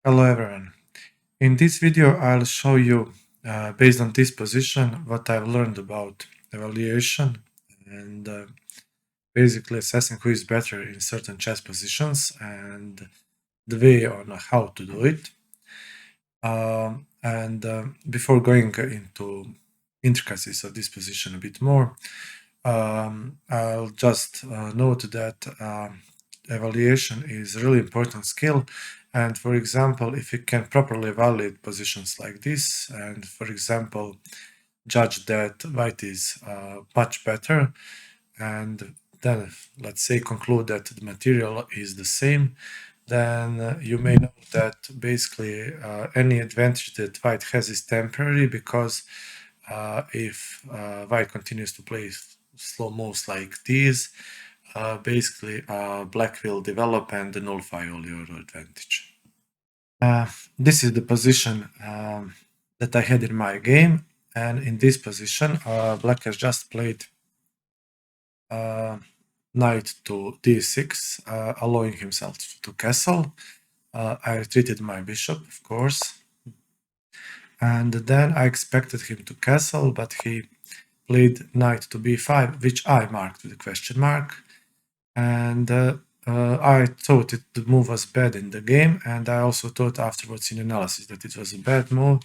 Hello everyone. In this video I'll show you, based on this position, what I've learned about evaluation and basically assessing who is better in certain chess positions and the way on how to do it. Before going into intricacies of this position a bit more, I'll just note that evaluation is a really important skill. And for example, if you can properly evaluate positions like this, and for example, judge that white is much better, and then let's say conclude that the material is the same, then you may know that basically any advantage that white has is temporary, because if white continues to play slow moves like these, basically black will develop and nullify all your advantage. This is the position that I had in my game, and in this position black has just played knight to d6, allowing himself to castle. I retreated my bishop, of course, and then I expected him to castle, but he played knight to b5, which I marked with a question mark. And I thought the move was bad in the game, and I also thought afterwards in analysis that it was a bad move,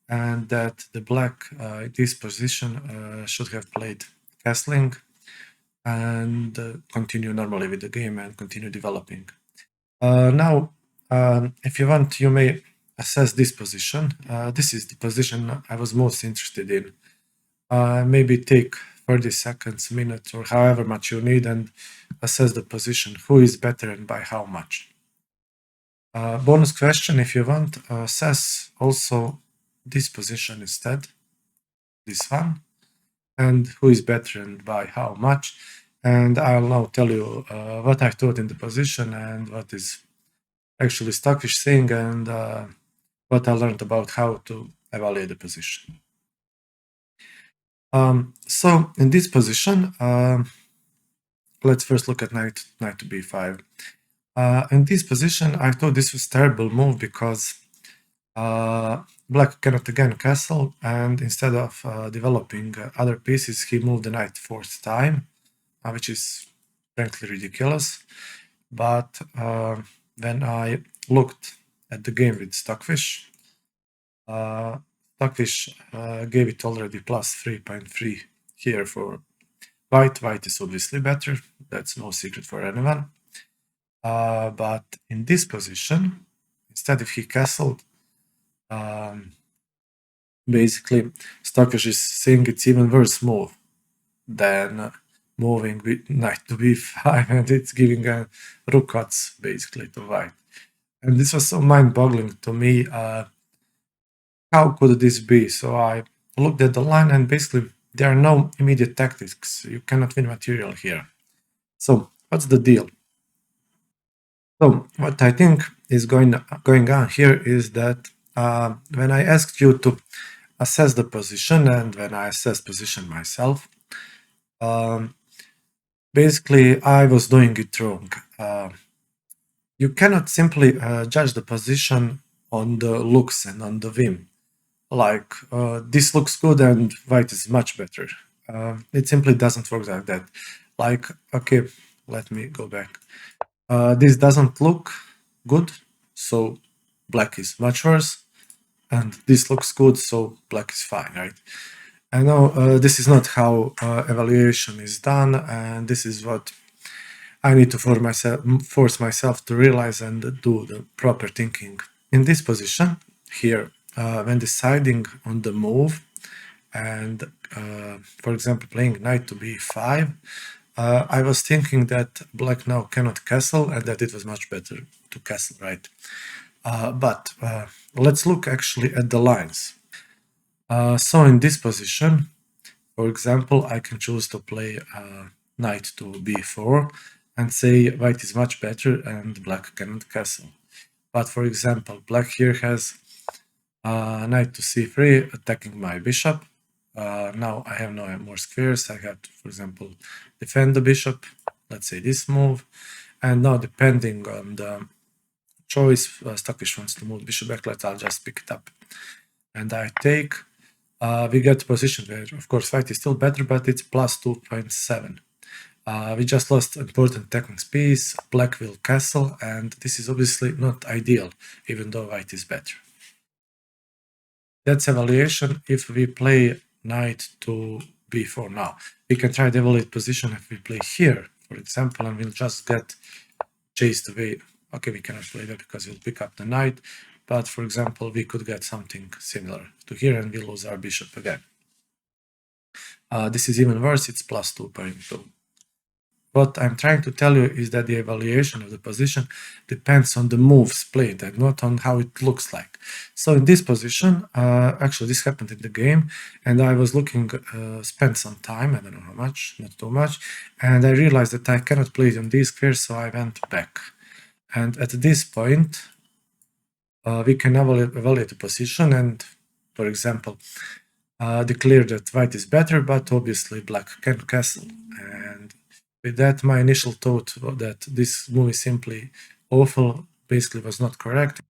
and that the black in this position should have played castling and continue normally with the game and continue developing. Now, if you want, you may assess this position. This is the position I was most interested in. Maybe take 30 seconds, minutes, or however much you need, and assess the position, who is better and by how much. Bonus question, if you want, assess also this position instead, this one, and who is better and by how much. And I'll now tell you what I thought in the position and what is actually Stockfish saying, and what I learned about how to evaluate the position. So in this position, let's first look at knight to b5. In this position, I thought this was a terrible move because black cannot again castle, and instead of developing other pieces, he moved the knight fourth time, which is frankly ridiculous. But when I looked at the game with Stockfish, Stockfish gave it already plus 3.3 here for white. White is obviously better, that's no secret for anyone. But in this position, instead if he castled, basically Stockfish is saying it's even worse move than moving with knight to b5, and it's giving a rook cuts basically to white. And this was so mind-boggling to me. How could this be? So I looked at the line, and basically there are no immediate tactics. You cannot win material here. So what's the deal? So what I think is going on here is that when I asked you to assess the position, and when I assessed position myself, basically I was doing it wrong. You cannot simply judge the position on the looks and on the whim. Like, this looks good and white is much better. It simply doesn't work like that. Like, okay, let me go back. This doesn't look good, so black is much worse, and this looks good, so black is fine, right? I know this is not how evaluation is done, and this is what I need to force myself to realize and do the proper thinking. In this position here, when deciding on the move, and for example playing knight to b5, I was thinking that black now cannot castle, and that it was much better to castle, right? But let's look actually at the lines. So in this position, for example, I can choose to play knight to b4 and say white is much better and black cannot castle. But for example, black here has knight to c3 attacking my bishop. Now I have no more squares. I have to, for example, defend the bishop. Let's say this move. And now, depending on the choice. Stockfish wants to move bishop back. I'll just pick it up. And I take. We get a position where, of course, white is still better, but it's plus 2.7. We just lost important techniques piece, black will castle, and this is obviously not ideal, even though white is better. That's evaluation if we play knight to b4 now. We can try the evaluate position if we play here, for example, and we'll just get chased away. Okay, we cannot play that because we'll pick up the knight, but for example, we could get something similar to here and we lose our bishop again. This is even worse, it's plus 2.2. What I'm trying to tell you is that the evaluation of the position depends on the moves played and not on how it looks like. So in this position, actually this happened in the game, and I was looking, spent some time, I don't know how much, not too much, and I realized that I cannot play it on these squares, so I went back. And at this point, we can evaluate the position and, for example, declare that white is better, but obviously black can castle. And with that, my initial thought that this move is simply awful basically was not correct.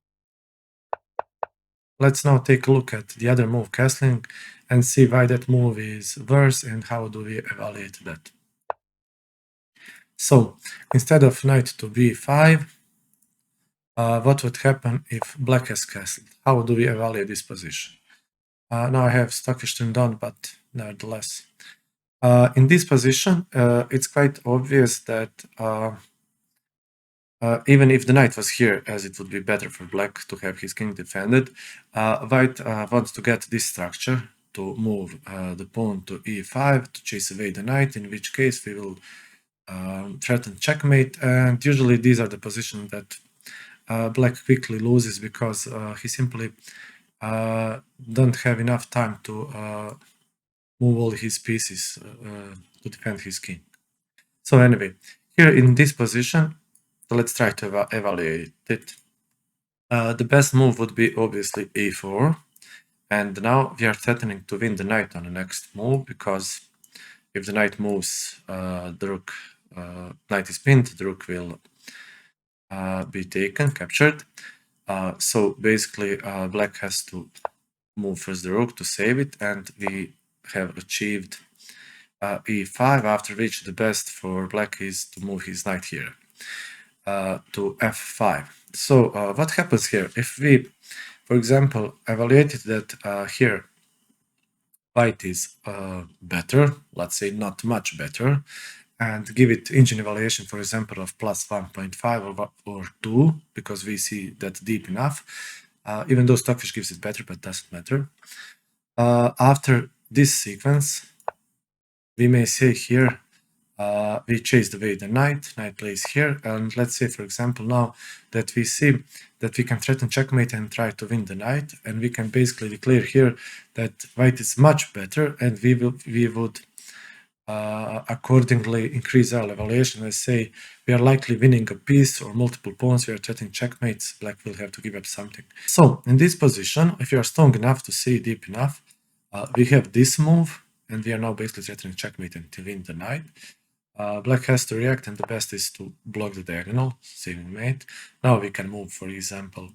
Let's now take a look at the other move, castling, and see why that move is worse and how do we evaluate that. So, instead of knight to b5, what would happen if black has castled? How do we evaluate this position? Now I have stockfish turned on, but nevertheless. In this position, it's quite obvious that even if the knight was here, as it would be better for black to have his king defended, white wants to get this structure to move the pawn to e5 to chase away the knight, in which case we will threaten checkmate, and usually these are the positions that black quickly loses because he simply don't have enough time to move all his pieces to defend his king. So anyway, here in this position, let's try to evaluate it. The best move would be obviously a4, and now we are threatening to win the knight on the next move, because if the knight moves, the rook, knight is pinned, the rook will be taken, captured. So basically, black has to move first the rook to save it, and we have achieved e5, after which the best for black is to move his knight here to f5. So what happens here? If we, for example, evaluated that here white is better, let's say not much better, and give it engine evaluation, for example, of plus 1.5 or 2, because we see that deep enough, even though stockfish gives it better, but doesn't matter. After this sequence, we may say here, we chased away the knight plays here, and let's say, for example, now that we see that we can threaten checkmate and try to win the knight, and we can basically declare here that white is much better, and we would accordingly increase our evaluation. Let's say we are likely winning a piece or multiple pawns, we are threatening checkmates, black will have to give up something. So in this position, if you are strong enough to see deep enough, we have this move, and we are now basically threatening checkmate and to win the knight. Black has to react, and the best is to block the diagonal, saving mate. Now we can move, for example,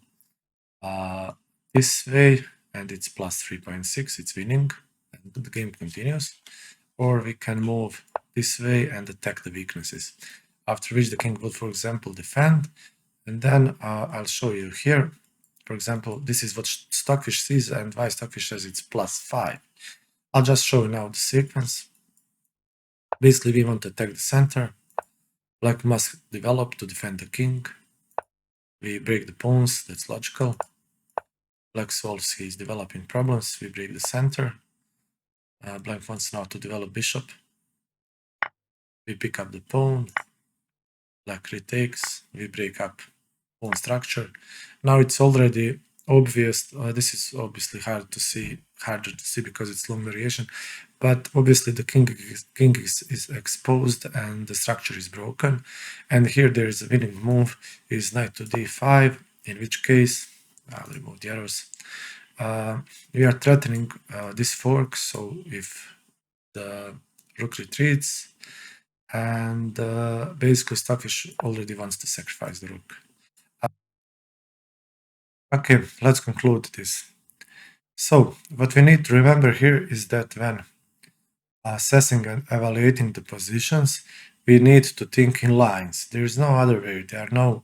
this way, and it's plus 3.6, it's winning, and the game continues. Or we can move this way and attack the weaknesses, after which the king would, for example, defend, and then I'll show you here. For example, this is what stockfish sees, and why stockfish says it's plus 5. I'll just show you now the sequence. Basically, we want to attack the center. Black must develop to defend the king. We break the pawns, that's logical. Black solves his developing problems. We break the center. Black wants now to develop bishop. We pick up the pawn. Black retakes. We break up pawn structure. Now it's already obvious. This is obviously harder to see because it's long variation. But obviously the king is exposed and the structure is broken. And here there is a winning move, is knight to d5, in which case, I'll remove the arrows. We are threatening this fork, so if the rook retreats, and basically stockfish already wants to sacrifice the rook. Okay, let's conclude this. So, what we need to remember here is that when assessing and evaluating the positions, we need to think in lines. There is no other way. There are no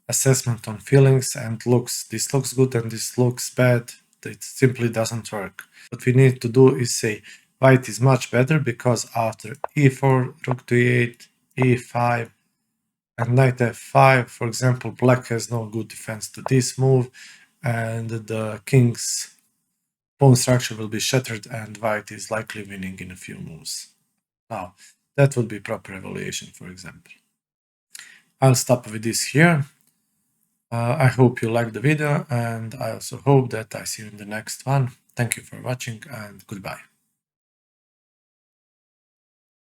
assessment on feelings and looks. This looks good and this looks bad. It simply doesn't work. What we need to do is say white is much better because after e4, rook to e8, e5, and knight f5, for example, black has no good defense to this move, and the king's pawn structure will be shattered and white is likely winning in a few moves. Now, that would be proper evaluation, for example. I'll stop with this here. I hope you liked the video, and I also hope that I see you in the next one. Thank you for watching, and goodbye.